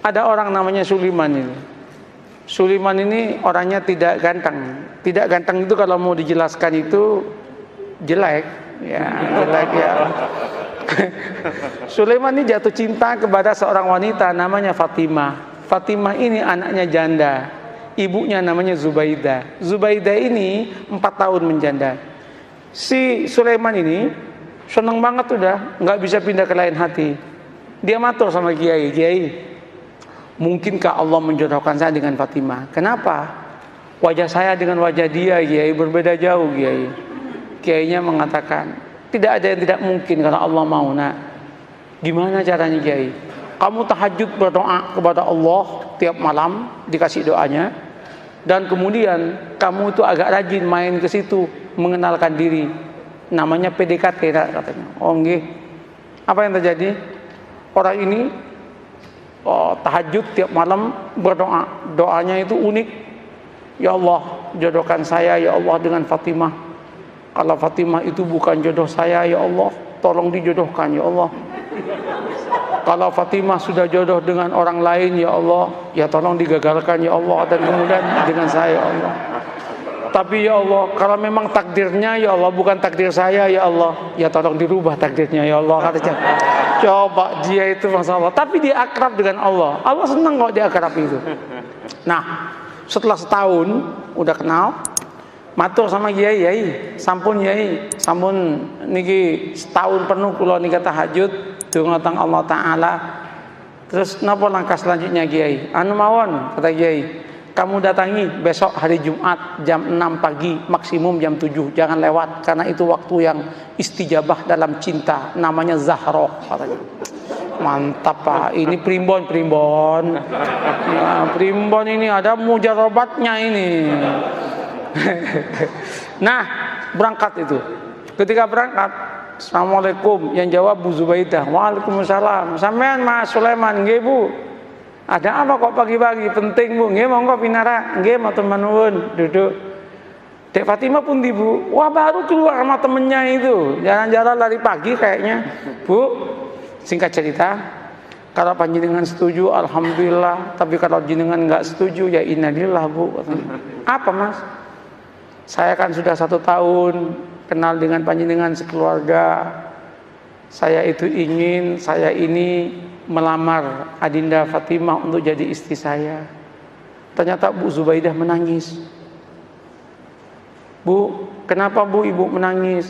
Ada orang namanya Sulaiman ini. Sulaiman ini orangnya tidak ganteng. Tidak ganteng itu kalau mau dijelaskan itu jelek, ya jelek ya. Sulaiman ini jatuh cinta kepada seorang wanita namanya Fatimah. Fatimah ini anaknya janda. Ibunya namanya Zubaidah. Zubaidah ini 4 tahun menjanda. Si Sulaiman ini seneng banget udah, nggak bisa pindah ke lain hati. Dia matur sama Kiai, Kiai, mungkinkah Allah menjodohkan saya dengan Fatimah? Kenapa? Wajah saya dengan wajah dia, Kiai, berbeda jauh, Kiai. Kiainya mengatakan, tidak ada yang tidak mungkin kalau Allah mau, nak. Gimana caranya, Kiai? Kamu tahajud berdoa kepada Allah tiap malam, dikasih doanya. Dan kemudian kamu itu agak rajin main ke situ, mengenalkan diri. Namanya PDKT, katanya. Oh, nggih. Apa yang terjadi? Orang ini tahajud tiap malam berdoa. Doanya itu unik. Ya Allah, jodohkan saya ya Allah dengan Fatimah. Kalau Fatimah itu bukan jodoh saya ya Allah, tolong dijodohkan ya Allah. Kalau Fatimah sudah jodoh dengan orang lain ya Allah, ya tolong digagalkan ya Allah, dan kemudian dengan saya ya Allah. Tapi ya Allah, kalau memang takdirnya ya Allah bukan takdir saya ya Allah, ya tolong dirubah takdirnya ya Allah, katanya. Coba dia itu Masya Allah, tapi dia akrab dengan Allah. Allah senang kok dia akrab itu. Nah, setelah setahun udah kenal, matur sama Kiai, Kiai, sampun Kiai, sampun niki setahun penuh kula nika tahajud dungatang Allah Ta'ala. Terus napa langkah selanjutnya Kiai? Anu mawon, kata Kiai, kamu datangi besok hari Jumat jam 6 pagi, maksimum jam 7, jangan lewat, karena itu waktu yang istijabah dalam cinta, namanya Zahroh, katanya. Mantap Pak, ini primbon ya, primbon ini ada mujarobatnya ini. Nah, berangkat itu. Ketika berangkat, Assalamualaikum, yang jawab Bu Zubaidah. Waalaikumsalam. Sampean Mas Sulaiman, nggih Bu. Ada apa kok pagi-pagi? Penting Bu. Nggih monggo pinara. Nggih matur nuwun, duduk. Dek Fatimah pun di Bu. Wah, baru keluar sama temennya itu. Jalan-jalan lari pagi kayaknya. Bu, singkat cerita, kalau panjenengan setuju alhamdulillah, tapi kalau jenengan nggak setuju ya innalillah Bu. Apa Mas? Saya kan sudah 1 tahun kenal dengan panjenengan sekeluarga. Saya itu ingin saya ini melamar Adinda Fatimah untuk jadi istri saya. Ternyata Bu Zubaidah menangis. Bu, kenapa Bu Ibu menangis?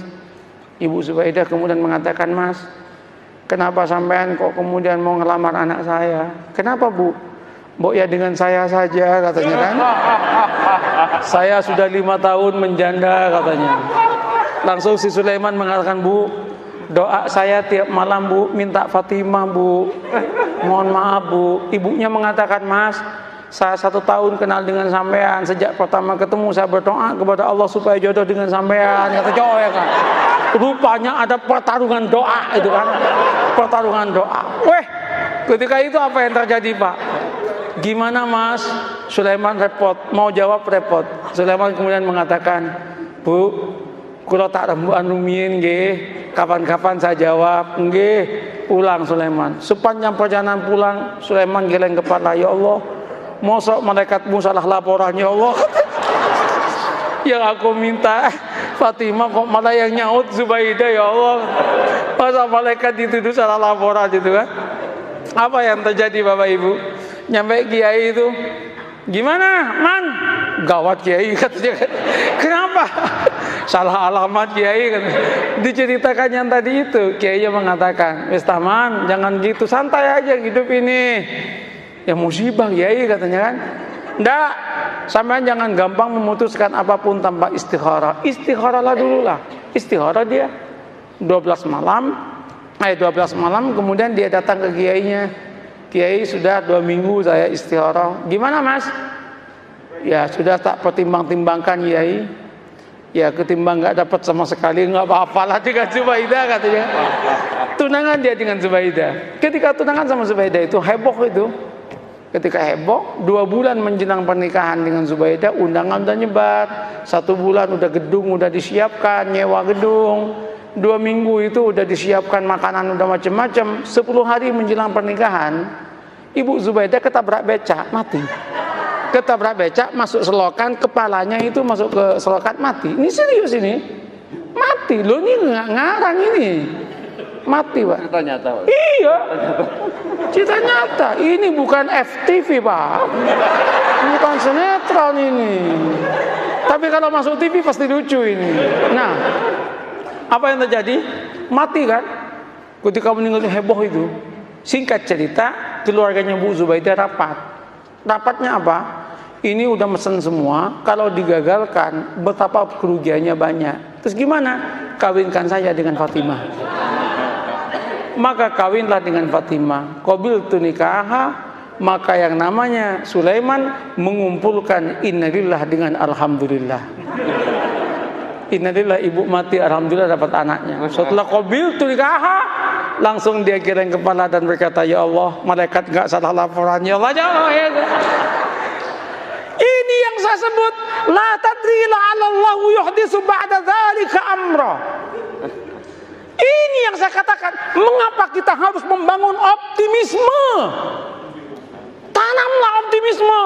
Ibu Zubaidah kemudian mengatakan, Mas, kenapa sampean kok kemudian mau ngelamar anak saya? Kenapa Bu? Mbok ya dengan saya saja, katanya kan. Saya sudah 5 tahun menjanda, katanya. Langsung si Sulaiman mengatakan, Bu, doa saya tiap malam Bu, minta Fatimah Bu. Mohon maaf Bu. Ibunya mengatakan, Mas, saya 1 tahun kenal dengan sampean. Sejak pertama ketemu saya berdoa kepada Allah supaya jodoh dengan sampean. Kata cowok ya kan. Rupanya ada pertarungan doa itu kan. Pertarungan doa. Weh, ketika itu apa yang terjadi Pak? Gimana Mas? Sulaiman repot, mau jawab repot. Sulaiman kemudian mengatakan, Bu, kula tak rembukan rumiyin nggih, kapan-kapan saya jawab. Nggih, pulang Sulaiman. Sepanjang perjalanan pulang, Sulaiman geleng kepala, ya Allah, mosok malaikatmu salah laporan ya Allah. Yang aku minta Fatimah kok malah yang nyaut Zubaidah ya Allah. Masa malaikat dituduh salah laporan gitu kan? Apa yang terjadi Bapak Ibu? Nyampe Kiai itu, gimana Man? Gawat Kiai katanya. Kenapa? Salah alamat Kiai katanya. Diceritakan yang tadi itu, Kiai mengatakan, wis taman, jangan gitu, santai aja hidup ini. Ya musibah Kiai katanya kan. Nggak, sampean jangan gampang memutuskan apapun tanpa istikharah. Istikharahlah dulu lah. Istikharah dia 12 malam kemudian dia datang ke kiainya. Kiai, sudah 2 minggu saya istikharah. Gimana Mas? Ya sudah tak pertimbang-timbangkan Kiai. Ya ketimbang nggak dapat sama sekali, nggak apa-apalah dengan Zubaidah katanya. Tunangan dia dengan Zubaidah. Ketika tunangan sama Zubaidah itu heboh itu. Ketika heboh, 2 bulan menjelang pernikahan dengan Zubaidah, undangan udah nyebar. 1 bulan udah gedung udah disiapkan, nyewa gedung. 2 minggu itu udah disiapkan makanan udah macam-macam. 10 hari menjelang pernikahan, Ibu Zubaidah ketabrak becak, mati. Ketabrak becak, masuk selokan, kepalanya itu masuk ke selokan, mati. Ini serius ini. Mati, loh ini nggak ngarang ini. Mati, Pak. Cerita nyata, Pak. Iya. Cerita nyata. Ini bukan FTV, Pak. Bukan sinetron ini. Tapi kalau masuk TV pasti lucu ini. Nah, apa yang terjadi? Mati kan? Ketika meninggal heboh itu. Singkat cerita, keluarganya Bu Zubaidah rapat. Rapatnya apa? Ini udah mesen semua, kalau digagalkan betapa kerugiannya banyak. Terus gimana? Kawinkan saya dengan Fatimah. Maka kawinlah dengan Fatimah. Qabiltu nikaha, maka yang namanya Sulaiman mengumpulkan innalillah dengan alhamdulillah. Innalillah, ibu mati, alhamdulillah dapat anaknya. Setelah qabiltu nikaha, langsung dia geleng kepala dan berkata, ya Allah, malaikat enggak salah laporan. Ya Allah, ya Allah, ya Allah. Ini yang saya sebut la tadri la'allallahu yuhdisu ba'da dzalika amra. Ini yang saya katakan, mengapa kita harus membangun optimisme? Tanamlah optimisme.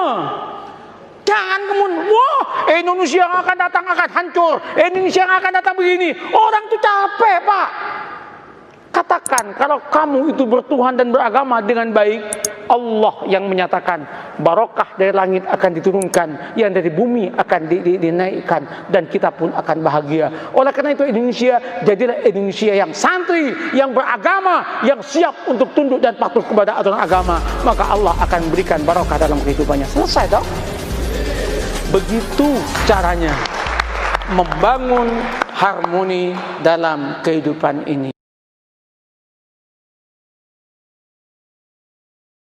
Jangan kemudian, wah Indonesia yang akan datang akan hancur, Indonesia yang akan datang begini. Orang itu capek, Pak. Katakan, kalau kamu itu bertuhan dan beragama dengan baik, Allah yang menyatakan barokah dari langit akan diturunkan, yang dari bumi akan dinaikkan, dan kita pun akan bahagia. Oleh karena itu Indonesia, jadilah Indonesia yang santri, yang beragama, yang siap untuk tunduk dan patuh kepada aturan agama. Maka Allah akan berikan barokah dalam kehidupannya. Selesai dong. Begitu caranya membangun harmoni dalam kehidupan ini.